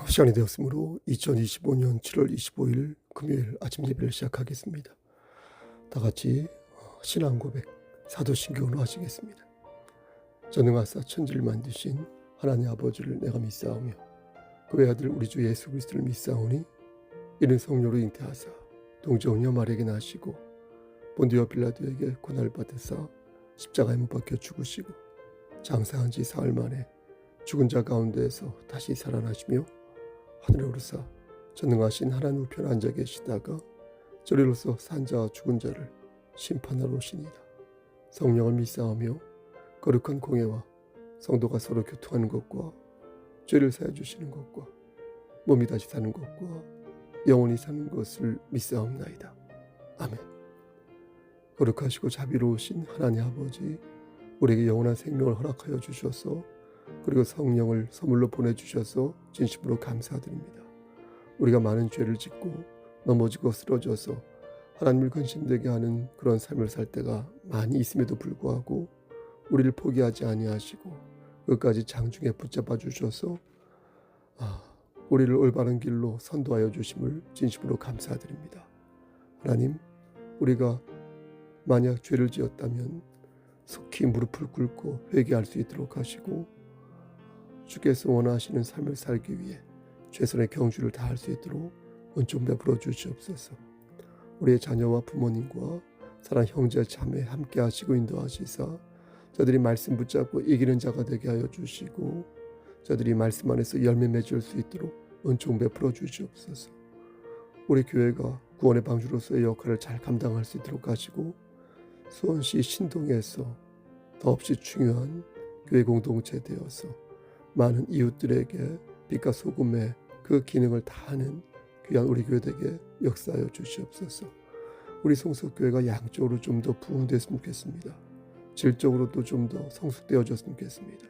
시간이 되었으므로 2025년 7월 25일 금요일 아침 예배를 시작하겠습니다. 다 같이 신앙 고백 사도신경으로 하시겠습니다. 전능하사 천지를 만드신 하나님 아버지를 내가 믿사오며 그 외아들 우리 주 예수 그리스도를 믿사오니 이는 성령으로 잉태하사 동정녀 마리아에게 나시고 본디오 빌라도에게 고난을 받으사 십자가에 못 박혀 죽으시고 장사한 지 사흘 만에 죽은 자 가운데에서 다시 살아나시며 하늘에 오르사 전능하신 하나님 우편에 앉아 계시다가 저리로서 산 자와 죽은 자를 심판하러 오시니이다. 성령을 믿사오며 거룩한 공예와 성도가 서로 교통하는 것과 죄를 사해 주시는 것과 몸이 다시 사는 것과 영원히 사는 것을 믿사옵나이다. 아멘. 거룩하시고 자비로우신 하나님 아버지, 우리에게 영원한 생명을 허락하여 주셔서 그리고 성령을 선물로 보내주셔서 진심으로 감사드립니다. 우리가 많은 죄를 짓고 넘어지고 쓰러져서 하나님을 근심되게 하는 그런 삶을 살 때가 많이 있음에도 불구하고 우리를 포기하지 아니하시고 끝까지 장중에 붙잡아 주셔서 우리를 올바른 길로 선도하여 주심을 진심으로 감사드립니다. 하나님, 우리가 만약 죄를 지었다면 속히 무릎을 꿇고 회개할 수 있도록 하시고 주께서 원하시는 삶을 살기 위해 최선의 경주를 다할 수 있도록 은총 베풀어 주시옵소서. 우리의 자녀와 부모님과 사랑 형제 자매 함께 하시고 인도하시사 저들이 말씀 붙잡고 이기는 자가 되게 하여 주시고 저들이 말씀 안에서 열매 맺을 수 있도록 은총 베풀어 주시옵소서. 우리 교회가 구원의 방주로서의 역할을 잘 감당할 수 있도록 하시고 수원시 신동에서 더없이 중요한 교회 공동체 되어서 많은 이웃들에게 빛과 소금의 그 기능을 다하는 귀한 우리 교회에게 역사하여 주시옵소서. 우리 성석교회가 양적으로 좀 더 부흥됐으면 좋겠습니다. 질적으로도 좀 더 성숙되어졌으면 좋겠습니다.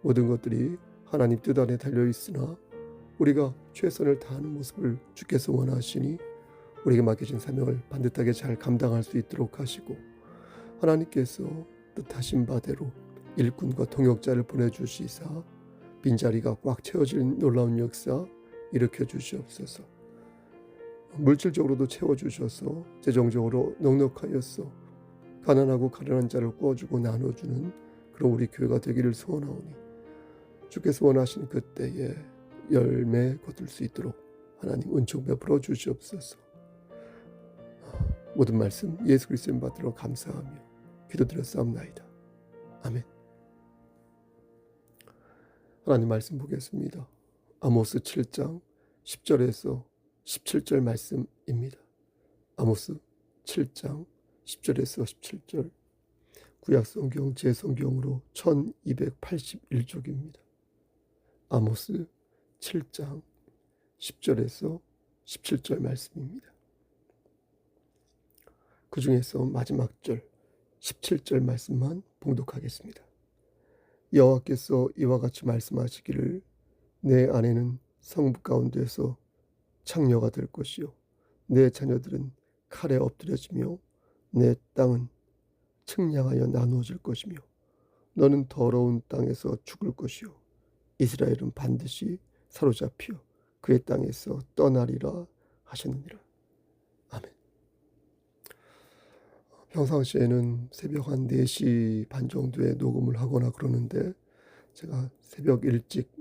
모든 것들이 하나님 뜻 안에 달려있으나 우리가 최선을 다하는 모습을 주께서 원하시니 우리에게 맡겨진 사명을 반듯하게 잘 감당할 수 있도록 하시고 하나님께서 뜻하신 바대로 일꾼과 동역자를 보내주시사 빈자리가 꽉 채워질 놀라운 역사 일으켜 주시옵소서. 물질적으로도 채워주셔서 재정적으로 넉넉하여서 가난하고 가련한 자를 꾸어주고 나눠주는 그런 우리 교회가 되기를 소원하오니 주께서 원하신 그때에 열매 거둘 수 있도록 하나님 은총 베풀어 주시옵소서. 모든 말씀 예수 그리스도를 받들어 감사하며 기도드렸사옵나이다. 아멘. 하나님 말씀 보겠습니다. 아모스 7장 10절에서 17절 말씀입니다. 아모스 7장 10절에서 17절 구약성경 제성경으로 1281쪽입니다. 아모스 7장 10절에서 17절 말씀입니다. 그 중에서 마지막 절 17절 말씀만 봉독하겠습니다. 여호와께서 이와 같이 말씀하시기를 내 아내는 성읍 가운데서 창녀가 될 것이요 내 자녀들은 칼에 엎드려지며 내 땅은 측량하여 나누어질 것이며 너는 더러운 땅에서 죽을 것이요 이스라엘은 반드시 사로잡혀 그의 땅에서 떠나리라 하셨느니라. 아멘. 평상시에는 새벽 한 4시 반 정도에 녹음을 하거나 그러는데 제가 새벽 일찍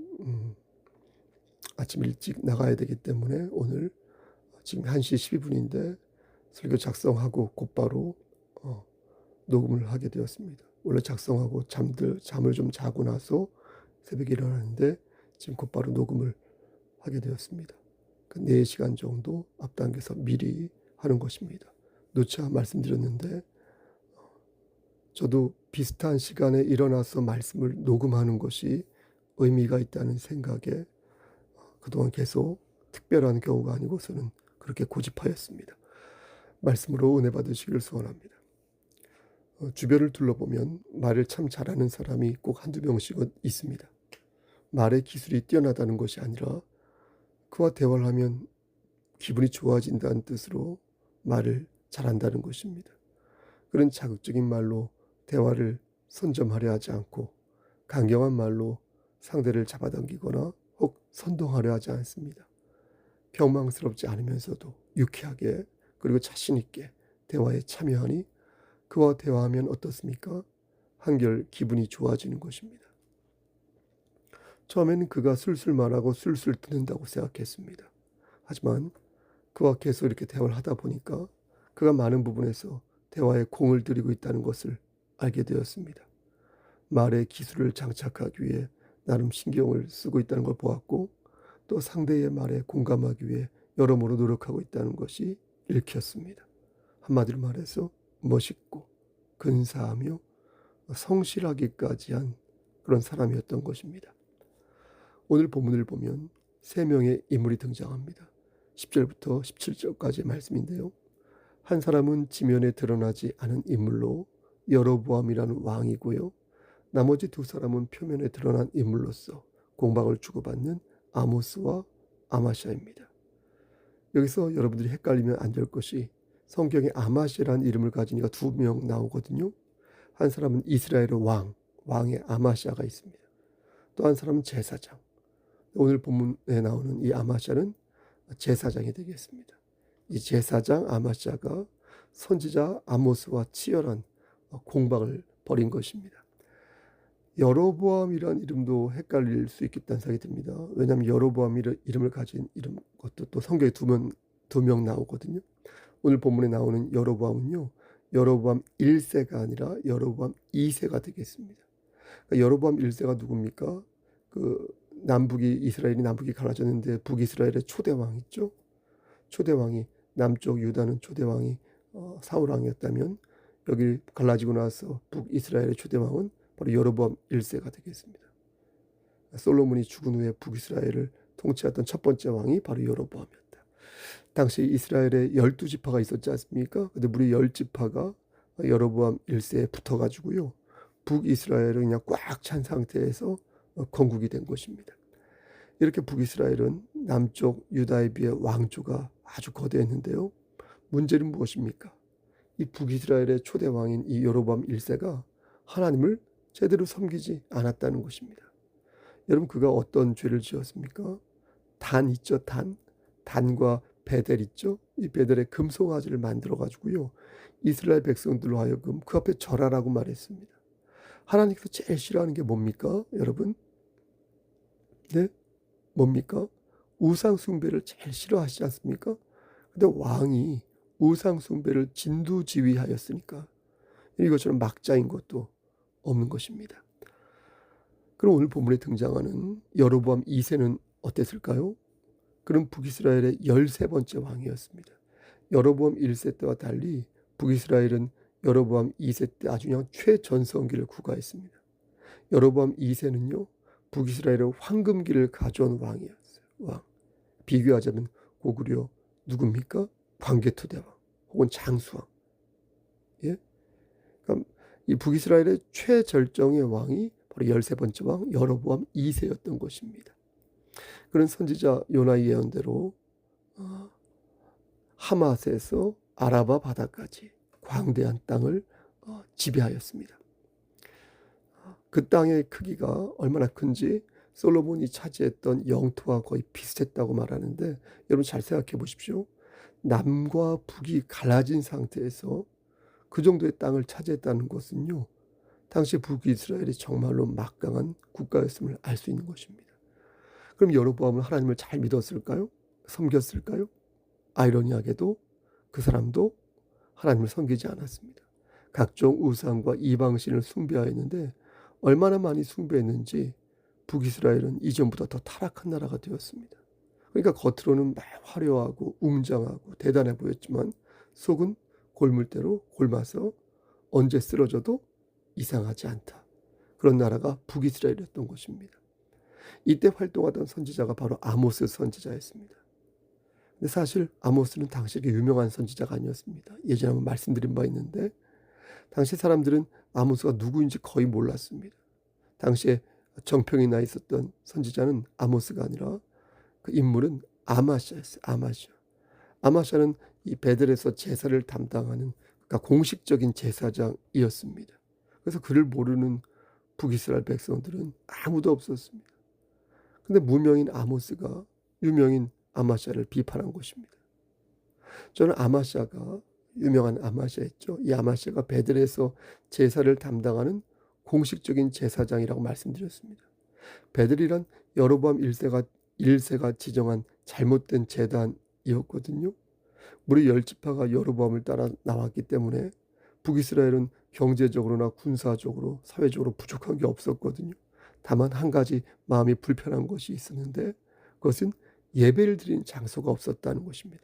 아침 일찍 나가야 되기 때문에 오늘 지금 1시 12분인데 설교 작성하고 곧바로 녹음을 하게 되었습니다. 원래 작성하고 잠을 좀 자고 나서 새벽에 일어나는데 지금 곧바로 녹음을 하게 되었습니다. 4시간 정도 앞당겨서 미리 하는 것입니다. 누차 말씀드렸는데 저도 비슷한 시간에 일어나서 말씀을 녹음하는 것이 의미가 있다는 생각에 그동안 계속 특별한 경우가 아니고서는 그렇게 고집하였습니다. 말씀으로 은혜 받으시기를 소원합니다. 주변을 둘러보면 말을 참 잘하는 사람이 꼭 한두 명씩은 있습니다. 말의 기술이 뛰어나다는 것이 아니라 그와 대화를 하면 기분이 좋아진다는 뜻으로 말을 잘한다는 것입니다. 그런 자극적인 말로 대화를 선점하려 하지 않고 강경한 말로 상대를 잡아당기거나 혹 선동하려 하지 않습니다. 경망스럽지 않으면서도 유쾌하게 그리고 자신 있게 대화에 참여하니 그와 대화하면 어떻습니까? 한결 기분이 좋아지는 것입니다. 처음에는 그가 술술 말하고 술술 듣는다고 생각했습니다. 하지만 그와 계속 이렇게 대화를 하다 보니까 그가 많은 부분에서 대화에 공을 들이고 있다는 것을 알게 되었습니다. 말의 기술을 장착하기 위해 나름 신경을 쓰고 있다는 걸 보았고 또 상대의 말에 공감하기 위해 여러모로 노력하고 있다는 것이 읽혔습니다. 한마디로 말해서 멋있고 근사하며 성실하기까지 한 그런 사람이었던 것입니다. 오늘 본문을 보면 세 명의 인물이 등장합니다. 10절부터 17절까지의 말씀인데요. 한 사람은 지면에 드러나지 않은 인물로 여로보암이라는 왕이고요. 나머지 두 사람은 표면에 드러난 인물로서 공방을 주고받는 아모스와 아마샤입니다. 여기서 여러분들이 헷갈리면 안 될 것이 성경에 아마시라는 이름을 가진 이가 두 명 나오거든요. 한 사람은 이스라엘의 왕의 아마시아가 있습니다. 또 한 사람은 제사장. 오늘 본문에 나오는 이 아마시아는 제사장이 되겠습니다. 이 제사장 아마시아가 선지자 아모스와 치열한 공방을 벌인 것입니다. 여로보암이라는 이름도 헷갈릴 수 있겠다는 생각이 듭니다. 왜냐하면 여로보암이라는 이름을 가진 것도 또 성경에 두 명 나오거든요. 오늘 본문에 나오는 여로보암은요. 여로보암 1세가 아니라 여로보암 2세가 되겠습니다. 그러니까 여로보암 1세가 누굽니까? 이스라엘이 남북이 갈라졌는데 북이스라엘의 초대왕 있죠. 초대왕이 남쪽 유다는 초대왕이 사울왕이었다면 여기 갈라지고 나서 북이스라엘의 초대왕은 바로 여로보암 1세가 되겠습니다. 솔로몬이 죽은 후에 북이스라엘을 통치했던 첫 번째 왕이 바로 여로보암이었다. 당시 이스라엘에 12지파가 있었지 않습니까? 근데 무려 10지파가 여로보암 1세에 붙어가지고요. 북이스라엘은 그냥 꽉 찬 상태에서 건국이 된 것입니다. 이렇게 북이스라엘은 남쪽 유다에 비해 왕조가 아주 거대했는데요. 문제는 무엇입니까? 이 북이스라엘의 초대왕인 이 여로보암 1세가 하나님을 제대로 섬기지 않았다는 것입니다. 여러분 그가 어떤 죄를 지었습니까? 단 있죠. 단과 베델 있죠. 이 베델의 금송아지를 만들어 가지고요. 이스라엘 백성들로 하여금 그 앞에 절하라고 말했습니다. 하나님께서 제일 싫어하는 게 뭡니까? 여러분? 네? 뭡니까? 우상 숭배를 제일 싫어하시지 않습니까? 근데 왕이 우상 숭배를 진두지휘하였으니까 이것처럼 막자인 것도 없는 것입니다. 그럼 오늘 본문에 등장하는 여로보암 2세는 어땠을까요? 그는 북이스라엘의 13번째 왕이었습니다. 여로보암 1세 때와 달리 북이스라엘은 여로보암 2세 때 아주 그냥 최전성기를 구가했습니다. 여로보암 2세는요. 북이스라엘의 황금기를 가져온 왕이었어요. 비교하자면 고구려 누굽니까? 광개토대왕 혹은 장수왕. 예? 그러니까 이 북이스라엘의 최절정의 왕이 바로 13번째 왕 여로보암 2세였던 것입니다. 그런 선지자 요나의 예언대로 하맛에서 아라바 바다까지 광대한 땅을 지배하였습니다. 그 땅의 크기가 얼마나 큰지 솔로몬이 차지했던 영토와 거의 비슷했다고 말하는데 여러분 잘 생각해 보십시오. 남과 북이 갈라진 상태에서 그 정도의 땅을 차지했다는 것은요. 당시 북이스라엘이 정말로 막강한 국가였음을 알 수 있는 것입니다. 그럼 여로보암은 하나님을 잘 믿었을까요? 섬겼을까요? 아이러니하게도 그 사람도 하나님을 섬기지 않았습니다. 각종 우상과 이방신을 숭배하였는데 얼마나 많이 숭배했는지 북이스라엘은 이전보다 더 타락한 나라가 되었습니다. 그러니까 겉으로는 화려하고 웅장하고 대단해 보였지만 속은 골물대로 골마서 언제 쓰러져도 이상하지 않다. 그런 나라가 북이스라엘이었던 것입니다. 이때 활동하던 선지자가 바로 아모스 선지자였습니다. 근데 사실 아모스는 당시에 유명한 선지자가 아니었습니다. 예전에 한번 말씀드린 바 있는데 당시 사람들은 아모스가 누구인지 거의 몰랐습니다. 당시에 정평이 나 있었던 선지자는 아모스가 아니라 그 인물은 아마샤였어요. 아마샤는 이 베델에서 제사를 담당하는 그러니까 공식적인 제사장이었습니다. 그래서 그를 모르는 북이스라엘 백성들은 아무도 없었습니다. 근데 무명인 아모스가 유명인 아마시아를 비판한 것입니다. 저는 아마시아가 유명한 아마시아였죠. 이 아마시아가 베들에서 제사를 담당하는 공식적인 제사장이라고 말씀드렸습니다. 베들이란 여로보암 1세가 지정한 잘못된 제단이었거든요. 무리 10지파가 여로보암을 따라 나왔기 때문에 북이스라엘은 경제적으로나 군사적으로 사회적으로 부족한 게 없었거든요. 다만 한 가지 마음이 불편한 것이 있었는데 그것은 예배를 드리는 장소가 없었다는 것입니다.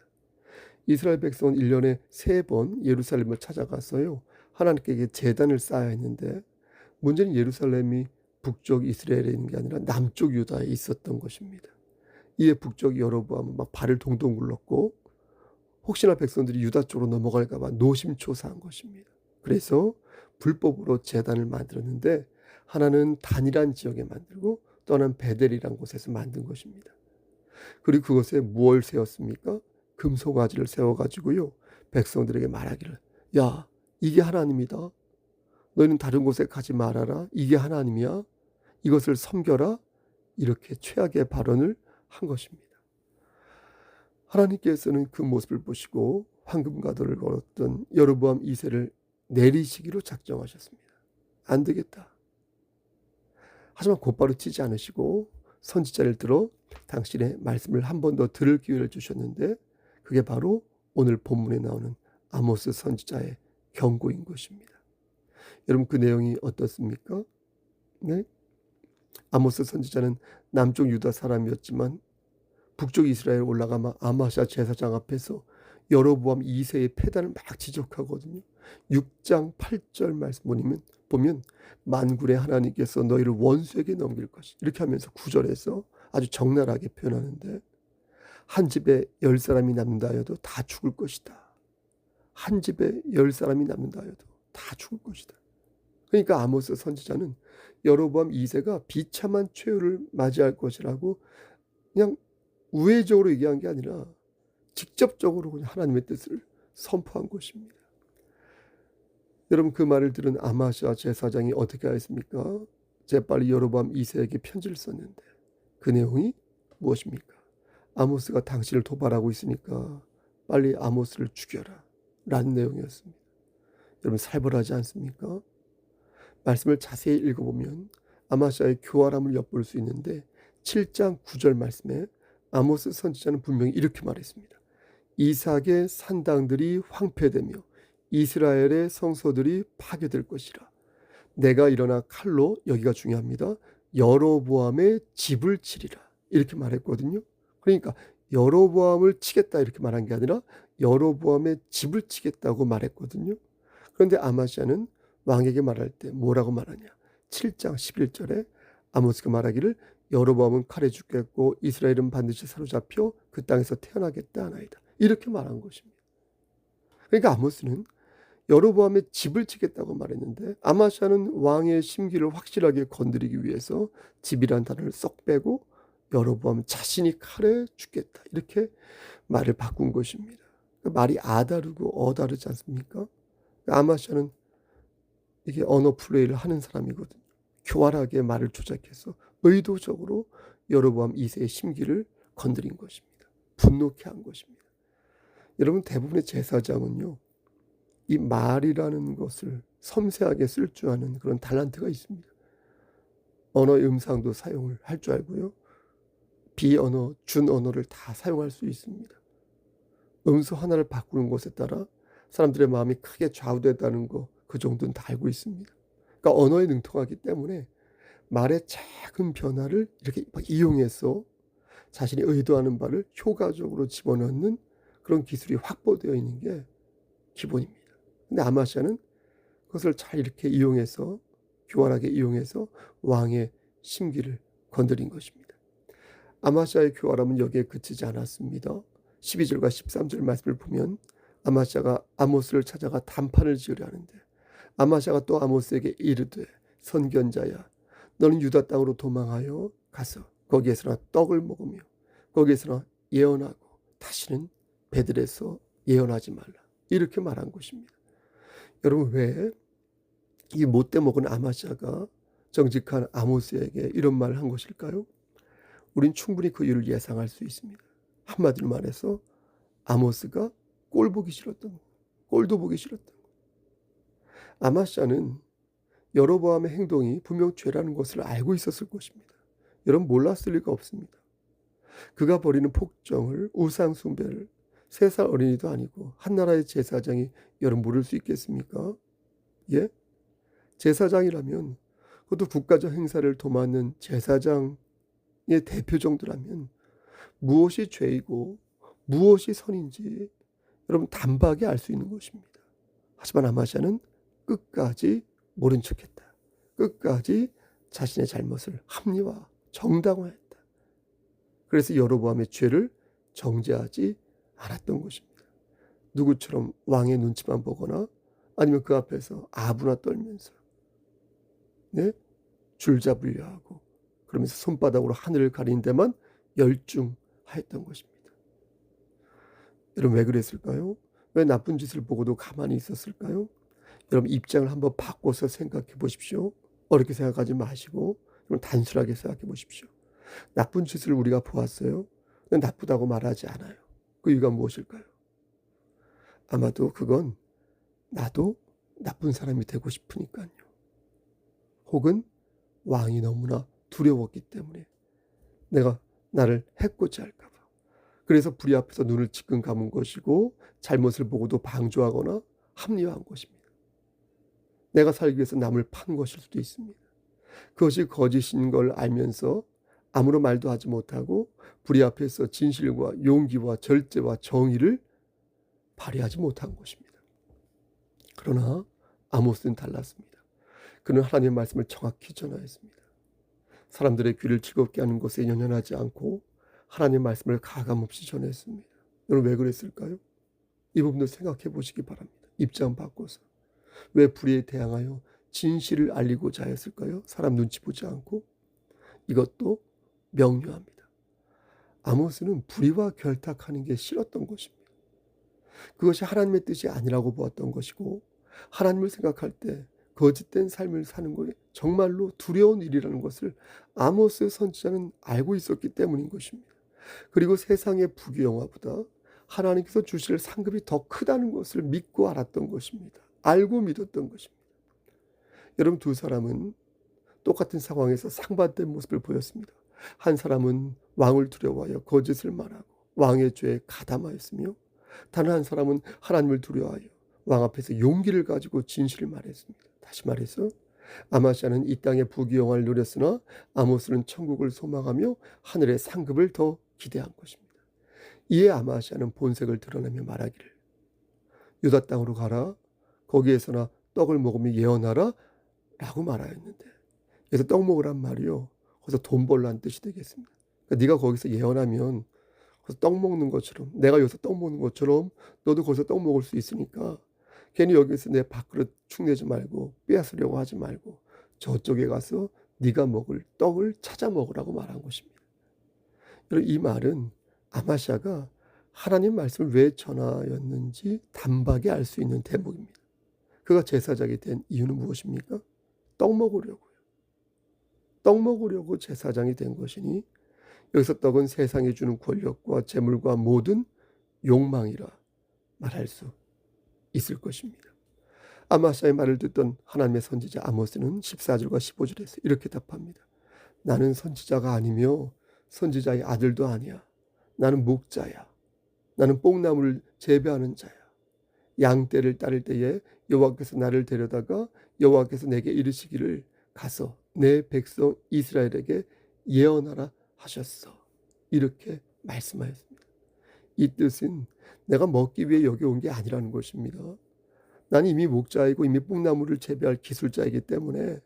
이스라엘 백성은 1년에 3번 예루살렘을 찾아가서요, 하나님께 제단을 쌓아야 했는데 문제는 예루살렘이 북쪽 이스라엘에 있는 게 아니라 남쪽 유다에 있었던 것입니다. 이에 북쪽 여로보암은 막 발을 동동 굴렀고 혹시나 백성들이 유다 쪽으로 넘어갈까 봐 노심초사한 것입니다. 그래서 불법으로 제단을 만들었는데 하나는 단일한 지역에 만들고 또 하나는 베델이라는 곳에서 만든 것입니다. 그리고 그것에 무엇을 세웠습니까? 금송아지를 세워가지고요, 백성들에게 말하기를, 야, 이게 하나님이다. 너희는 다른 곳에 가지 말아라. 이게 하나님이야. 이것을 섬겨라. 이렇게 최악의 발언을 한 것입니다. 하나님께서는 그 모습을 보시고 황금가도를 걸었던 여로보암 2세를 내리시기로 작정하셨습니다. 안 되겠다. 하지만 곧바로 치지 않으시고 선지자를 들어 당신의 말씀을 한 번 더 들을 기회를 주셨는데 그게 바로 오늘 본문에 나오는 아모스 선지자의 경고인 것입니다. 여러분, 그 내용이 어떻습니까? 네? 아모스 선지자는 남쪽 유다 사람이었지만 북쪽 이스라엘 올라가면 아마시아 제사장 앞에서 여로보암 2세의 패단을 막 지적하거든요. 6장 8절 말씀 보면 만군의 하나님께서 너희를 원수에게 넘길 것이, 이렇게 하면서 9절에서 아주 적나라하게 표현하는데, 한 집에 10사람이 남는다 하여도 다 죽을 것이다. 한 집에 10사람이 남는다 하여도 다 죽을 것이다. 그러니까 아모스 선지자는 여로보암 2세가 비참한 최후를 맞이할 것이라고 그냥 우회적으로 얘기한 게 아니라 직접적으로 그냥 하나님의 뜻을 선포한 것입니다. 여러분, 그 말을 들은 아마시아 제사장이 어떻게 하였습니까? 재빨리 여로보암 2세에게 편지를 썼는데 그 내용이 무엇입니까? 아모스가 당신을 도발하고 있으니까 빨리 아모스를 죽여라 라는 내용이었습니다. 여러분, 살벌하지 않습니까? 말씀을 자세히 읽어보면 아마시아의 교활함을 엿볼 수 있는데 7장 9절 말씀에 아모스 선지자는 분명히 이렇게 말했습니다. 이삭의 산당들이 황폐되며 이스라엘의 성소들이 파괴될 것이라. 내가 일어나 칼로, 여기가 중요합니다, 여로보암의 집을 치리라. 이렇게 말했거든요. 그러니까 여로보암을 치겠다 이렇게 말한 게 아니라 여로보암의 집을 치겠다고 말했거든요. 그런데 아마시아는 왕에게 말할 때 뭐라고 말하냐? 7장 11절에 아모스가 말하기를 여로보암은 칼에 죽겠고 이스라엘은 반드시 사로잡혀 그 땅에서 태어나겠다 하나이다. 이렇게 말한 것입니다. 그러니까 아모스는 여로보암의 집을 치겠다고 말했는데 아마시아는 왕의 심기를 확실하게 건드리기 위해서 집이란 단어를 쏙 빼고 여로보암 자신이 칼에 죽겠다 이렇게 말을 바꾼 것입니다. 말이 아다르고 어다르지 않습니까? 아마시아는 이게 언어 플레이를 하는 사람이거든요. 교활하게 말을 조작해서 의도적으로 여로보암 2세의 심기를 건드린 것입니다. 분노케 한 것입니다. 여러분, 대부분의 제사장은요, 이 말이라는 것을 섬세하게 쓸 줄 아는 그런 달란트가 있습니다. 언어의 음상도 사용을 할 줄 알고요, 비언어, 준언어를 다 사용할 수 있습니다. 음수 하나를 바꾸는 것에 따라 사람들의 마음이 크게 좌우됐다는 거, 그 정도는 다 알고 있습니다. 그러니까 언어에 능통하기 때문에 말의 작은 변화를 이렇게 이용해서 자신이 의도하는 바를 효과적으로 집어넣는 그런 기술이 확보되어 있는 게 기본입니다. 근데 아마시아는 그것을 잘 이렇게 이용해서, 교활하게 이용해서 왕의 심기를 건드린 것입니다. 아마시아의 교활함은 여기에 그치지 않았습니다. 12절과 13절 말씀을 보면 아마시아가 아모스를 찾아가 단판을 지으려 하는데 아마시아가 또 아모스에게 이르되, 선견자야, 너는 유다 땅으로 도망하여 가서 거기에서나 떡을 먹으며 거기에서나 예언하고 다시는 베들에서 예언하지 말라. 이렇게 말한 것입니다. 여러분, 왜 이 못돼 먹은 아마시아가 정직한 아모스에게 이런 말을 한 것일까요? 우린 충분히 그 이유를 예상할 수 있습니다. 한마디로 말해서 아모스가 꼴 보기 싫었던 거예요. 꼴도 보기 싫었던 거예요. 아마샤는 여로보암의 행동이 분명 죄라는 것을 알고 있었을 것입니다. 여러분 몰랐을 리가 없습니다. 그가 벌이는 폭정을, 우상 숭배를 3살 어린이도 아니고 한 나라의 제사장이 여러분 모를 수 있겠습니까? 예? 제사장이라면 그것도 국가적 행사를 도맡는 제사장의 대표 정도라면 무엇이 죄이고 무엇이 선인지 여러분 단박에 알 수 있는 것입니다. 하지만 아마샤는 끝까지 모른 척했다. 끝까지 자신의 잘못을 합리화, 정당화했다. 그래서 여로보암의 죄를 정죄하지 않았던 것입니다. 누구처럼 왕의 눈치만 보거나 아니면 그 앞에서 아부나 떨면서 네? 줄 잡으려 하고 그러면서 손바닥으로 하늘을 가린 데만 열중하였던 것입니다. 여러분 왜 그랬을까요? 왜 나쁜 짓을 보고도 가만히 있었을까요? 여러분 입장을 한번 바꿔서 생각해 보십시오. 어렵게 생각하지 마시고 단순하게 생각해 보십시오. 나쁜 짓을 우리가 보았어요. 근데 나쁘다고 말하지 않아요. 그 이유가 무엇일까요? 아마도 그건 나도 나쁜 사람이 되고 싶으니까요. 혹은 왕이 너무나 두려웠기 때문에 내가 나를 해코지 할까 봐. 그래서 불의 앞에서 눈을 지끈 감은 것이고 잘못을 보고도 방조하거나 합리화한 것입니다. 내가 살기 위해서 남을 판 것일 수도 있습니다. 그것이 거짓인 걸 알면서 아무런 말도 하지 못하고 불의 앞에서 진실과 용기와 절제와 정의를 발휘하지 못한 것입니다. 그러나 아모스는 달랐습니다. 그는 하나님의 말씀을 정확히 전하였습니다. 사람들의 귀를 즐겁게 하는 것에 연연하지 않고 하나님의 말씀을 가감없이 전했습니다. 여러분 왜 그랬을까요? 이 부분도 생각해 보시기 바랍니다. 입장 바꿔서. 왜 불의에 대항하여 진실을 알리고자 하였을까요? 사람 눈치 보지 않고. 이것도 명료합니다. 아모스는 불의와 결탁하는 게 싫었던 것입니다. 그것이 하나님의 뜻이 아니라고 보았던 것이고 하나님을 생각할 때 거짓된 삶을 사는 것이 정말로 두려운 일이라는 것을 아모스 선지자는 알고 있었기 때문인 것입니다. 그리고 세상의 부귀영화보다 하나님께서 주실 상급이 더 크다는 것을 믿고 알았던 것입니다. 알고 믿었던 것입니다. 여러분 두 사람은 똑같은 상황에서 상반된 모습을 보였습니다. 한 사람은 왕을 두려워하여 거짓을 말하고 왕의 죄에 가담하였으며 다른 한 사람은 하나님을 두려워하여 왕 앞에서 용기를 가지고 진실을 말했습니다. 다시 말해서 아마샤는 이 땅의 부귀영화를 누렸으나 아모스는 천국을 소망하며 하늘의 상급을 더 기대한 것입니다. 이에 아마샤는 본색을 드러내며 말하기를 유다 땅으로 가라 거기에서나 떡을 먹으며 예언하라 라고 말하였는데 그래서 떡 먹으란 말이요 거기서 돈 벌라는 뜻이 되겠습니다. 그러니까 네가 거기서 예언하면 거기서 떡 먹는 것처럼 내가 여기서 떡 먹는 것처럼 너도 거기서 떡 먹을 수 있으니까 괜히 여기서 내 밥그릇 축내지 말고 빼앗으려고 하지 말고 저쪽에 가서 네가 먹을 떡을 찾아 먹으라고 말한 것입니다. 이 말은 아마샤가 하나님 말씀을 왜 전하였는지 단박에 알 수 있는 대목입니다. 그가 제사장이 된 이유는 무엇입니까? 떡 먹으려고요. 떡 먹으려고 제사장이 된 것이니 여기서 떡은 세상이 주는 권력과 재물과 모든 욕망이라 말할 수 있을 것입니다. 아마샤의 말을 듣던 하나님의 선지자 아모스는 14절과 15절에서 이렇게 답합니다. 나는 선지자가 아니며 선지자의 아들도 아니야. 나는 목자야. 나는 뽕나무를 재배하는 자야. 양떼를 따를 때에 여호와께서 나를 데려다가 여호와께서 내게 이르시기를 가서 내 백성 이스라엘에게 예언하라 하셨어. 이렇게 말씀하였습니다. 이 뜻은 내가 먹기 위해 여기 온 게 아니라는 것입니다. 나는 이미 목자이고 이미 뽕나무를 재배할 기술자이기 때문에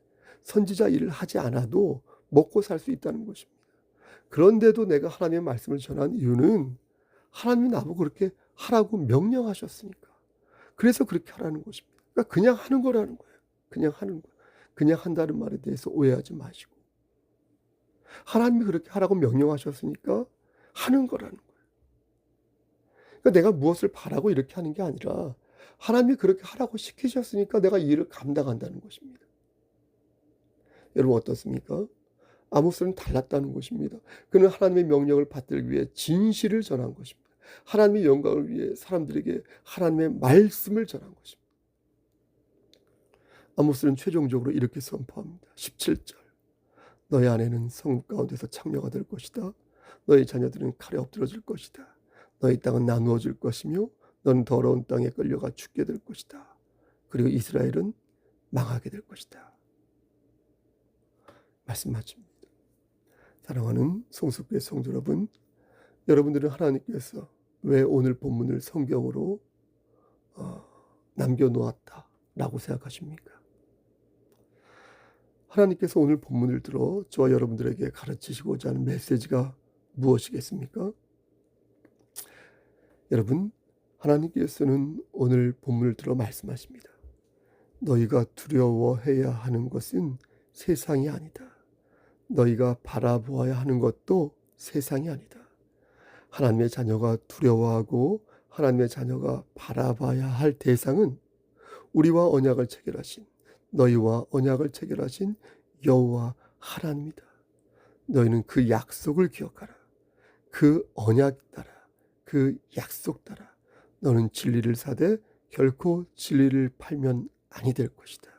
선지자 일을 하지 않아도 먹고 살 수 있다는 것입니다. 그런데도 내가 하나님의 말씀을 전한 이유는 하나님이 나보고 그렇게 하라고 명령하셨으니까. 그래서 그렇게 하라는 것입니다. 그러니까 그냥 하는 거라는 거예요. 그냥 하는 거. 그냥 한다는 말에 대해서 오해하지 마시고. 하나님이 그렇게 하라고 명령하셨으니까 하는 거라는 거예요. 그러니까 내가 무엇을 바라고 이렇게 하는 게 아니라 하나님이 그렇게 하라고 시키셨으니까 내가 이 일을 감당한다는 것입니다. 여러분 어떻습니까? 아모스는 달랐다는 것입니다. 그는 하나님의 명령을 받들기 위해 진실을 전한 것입니다. 하나님의 영광을 위해 사람들에게 하나님의 말씀을 전한 것입니다. 아모스는 최종적으로 이렇게 선포합니다. 17절. 너희 아내는 성읍 가운데서 창녀가 될 것이다. 너희 자녀들은 칼에 엎드러질 것이다. 너희 땅은 나누어질 것이며 너는 더러운 땅에 끌려가 죽게 될 것이다. 그리고 이스라엘은 망하게 될 것이다. 말씀 마칩니다. 사랑하는 성숙교회 성도 여러분, 여러분들은 하나님께서 왜 오늘 본문을 성경으로 남겨놓았다라고 생각하십니까? 하나님께서 오늘 본문을 들어 저와 여러분들에게 가르치시고자 하는 메시지가 무엇이겠습니까? 여러분, 하나님께서는 오늘 본문을 들어 말씀하십니다. 너희가 두려워해야 하는 것은 세상이 아니다. 너희가 바라보아야 하는 것도 세상이 아니다. 하나님의 자녀가 두려워하고 하나님의 자녀가 바라봐야 할 대상은 우리와 언약을 체결하신, 너희와 언약을 체결하신 여호와 하나님이다. 너희는 그 약속을 기억하라. 그 언약 따라, 그 약속 따라 너는 진리를 사되 결코 진리를 팔면 아니 될 것이다.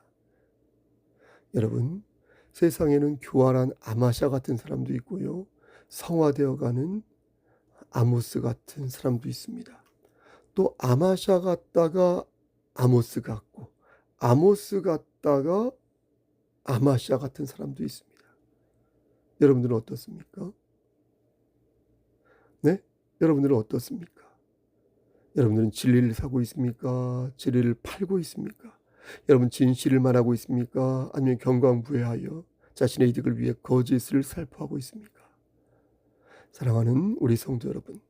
여러분, 세상에는 교활한 아마샤 같은 사람도 있고요, 성화되어가는 아모스 같은 사람도 있습니다. 또 아마샤 같다가 아모스 같고, 아모스 같다가 아마샤 같은 사람도 있습니다. 여러분들은 어떻습니까? 네? 여러분들은 어떻습니까? 여러분들은 진리를 사고 있습니까? 진리를 팔고 있습니까? 여러분 진실을 말하고 있습니까? 아니면 경광부회하여 자신의 이득을 위해 거짓을 살포하고 있습니까? 사랑하는 우리 성도 여러분,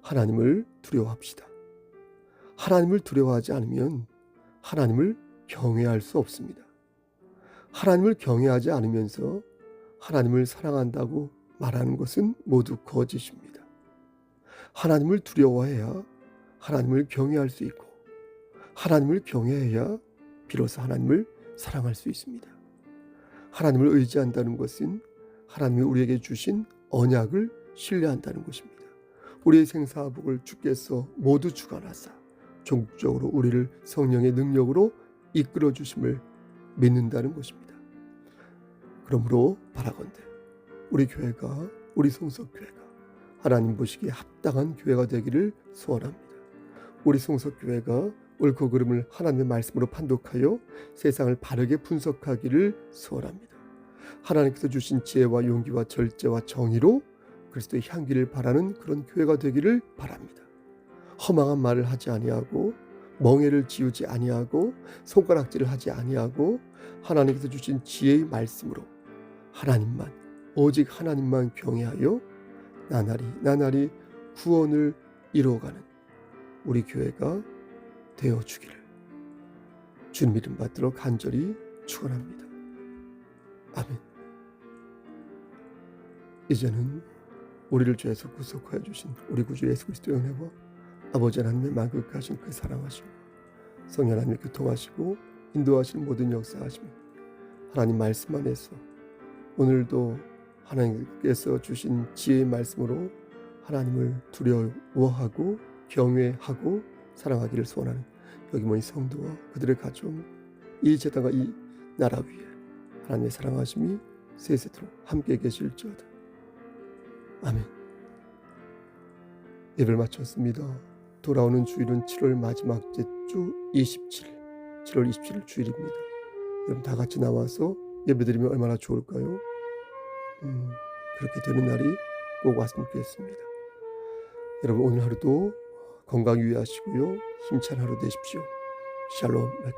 하나님을 두려워합시다. 하나님을 두려워하지 않으면 하나님을 경외할 수 없습니다. 하나님을 경외하지 않으면서 하나님을 사랑한다고 말하는 것은 모두 거짓입니다. 하나님을 두려워해야 하나님을 경외할 수 있고, 하나님을 경외해야 비로소 하나님을 사랑할 수 있습니다. 하나님을 의지한다는 것은 하나님이 우리에게 주신 언약을 신뢰한다는 것입니다. 우리의 생사복을 주께서 모두 주관하사 종국적으로 우리를 성령의 능력으로 이끌어 주심을 믿는다는 것입니다. 그러므로 바라건대 우리 교회가, 우리 성석교회가 하나님 보시기에 합당한 교회가 되기를 소원합니다. 우리 성석교회가 옳고 그름을 하나님의 말씀으로 판독하여 세상을 바르게 분석하기를 소원합니다. 하나님께서 주신 지혜와 용기와 절제와 정의로 그리스도의 향기를 바라는 그런 교회가 되기를 바랍니다. 허망한 말을 하지 아니하고, 멍에를 지우지 아니하고, 손가락질을 하지 아니하고, 하나님께서 주신 지혜의 말씀으로 하나님만, 오직 하나님만 경외하여 나날이 구원을 이루어가는 우리 교회가 되어주기를 주님 이름 받들어 간절히 축원합니다. 아멘. 이제는 우리를 죄에서 구속하여 주신 우리 구주 예수 그리스도의 은혜와 아버지 하나님의 만극하신 그 사랑하시고 성령 하나님의 교통하시고 인도하시는 모든 역사하시며 하나님 말씀 안에서 오늘도 하나님께서 주신 지혜의 말씀으로 하나님을 두려워하고 경외하고 사랑하기를 소원하는 여기 모인 성도와 그들의 가족, 이 제단과 이 나라 위에 하나님의 사랑하심이 세세토록 함께 계실지어다. 아멘. 예배를 마쳤습니다. 돌아오는 주일은 7월 마지막 주 27일, 7월 27일 주일입니다. 여러분 다 같이 나와서 예배드리면 얼마나 좋을까요? 그렇게 되는 날이 꼭 왔으면 좋겠습니다. 여러분 오늘 하루도 건강 유의하시고요, 힘찬 하루 되십시오. 샬롬 메카.